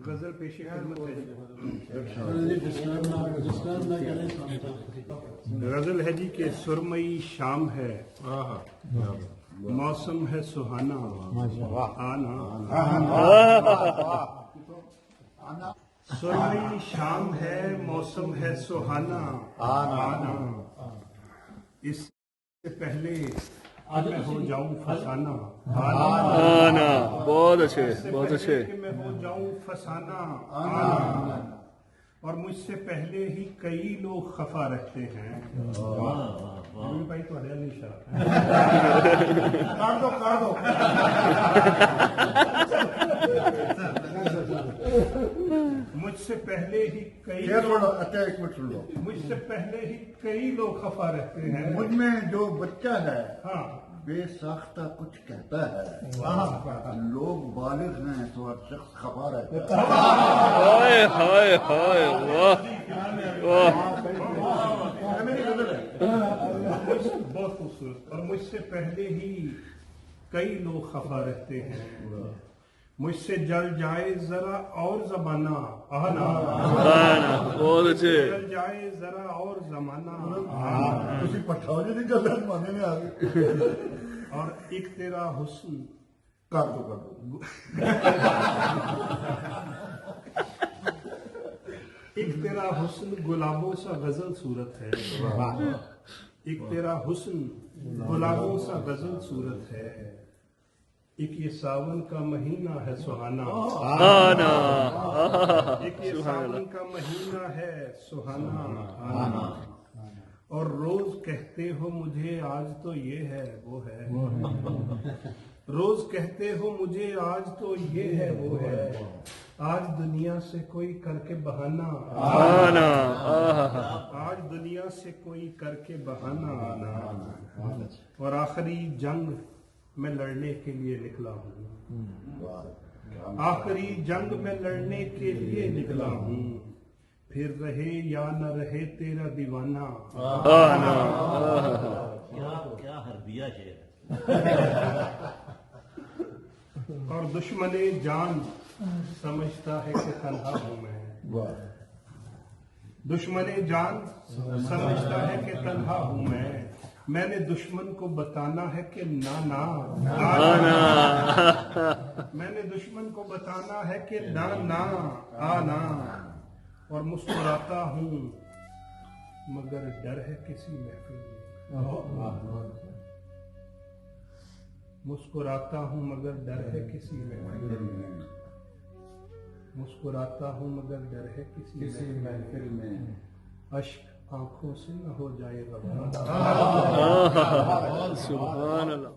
غزل پیش خدمت ہے. غزل ہے جی کہ سرمئی شام ہے، موسم ہے سہانا، آنا. سرمئی شام ہے، موسم ہے سہانا، آنا. اس سے پہلے میں ہو جاؤں فسانہ، آنا. بہت اچھے، بہت اچھے. کہ میں ہو جاؤں فسانہ، آنا. اور مجھ سے پہلے ہی کئی لوگ خفا رہتے ہیں. بھائی تو ہریال نہیں شاہ کاٹ دو. مجھ سے پہلے ہی کئی مجھ سے پہلے ہی کئی لوگ خفا رہتے ہیں. مجھ میں جو بچہ ہے ہاں بے ساختہ کچھ کہتا ہے، لوگ بالغ ہیں تو ہر شخص خفا رہتا ہے. ہائے ہائے ہائے، واہ واہ. بہت خوبصورت. اور مجھ سے پہلے ہی کئی لوگ خفا رہتے ہیں. مجھ سے جل جائے ذرا اور زمانہ، آنا. آنا. بہت اچھے. جل جائے ذرا اور زمانہ، کسی پٹھاؤ جی نہیں گل مانے میں آ گئی. اور ایک تیرا حسن. کر دو ایک تیرا حسن گلابوں سا غزل صورت ہے. ایک تیرا حسن گلابوں سا غزل صورت ہے. ایک یہ ساون کا مہینہ ہے سہانا، آنا. ایک یہ ساون کا مہینہ ہے سہانا، آنا. اور روز کہتے ہو مجھے آج تو یہ ہے وہ ہے، روز کہتے ہو مجھے آج تو یہ ہے وہ ہے. آج دنیا سے کوئی کر کے بہانہ، آنا. آج دنیا سے کوئی کر کے بہانہ، آنا. اور آخری جنگ میں لڑنے کے لیے نکلا ہوں، آخری جنگ میں لڑنے کے لیے نکلا ہوں. پھر رہے یا نہ رہے تیرا دیوانہ، آنا. کیا حربیہ شعر. اور دشمن جان سمجھتا ہے کہ تنہا ہوں میں، دشمن جان سمجھتا ہے کہ تنہا ہوں میں نے دشمن کو بتانا ہے کہ نانا، میں نے دشمن کو بتانا ہے کہ نانا، آنا. اور مسکراتا ہوں مگر ڈر ہے کسی محفل میں، مسکراتا ہوں مگر ڈر ہے کسی محفل میں، مسکراتا ہوں مگر ڈر ہے کسی محفل میں. اشک آنکھوں سے نہ ہو جائے گا، سبحان اللہ.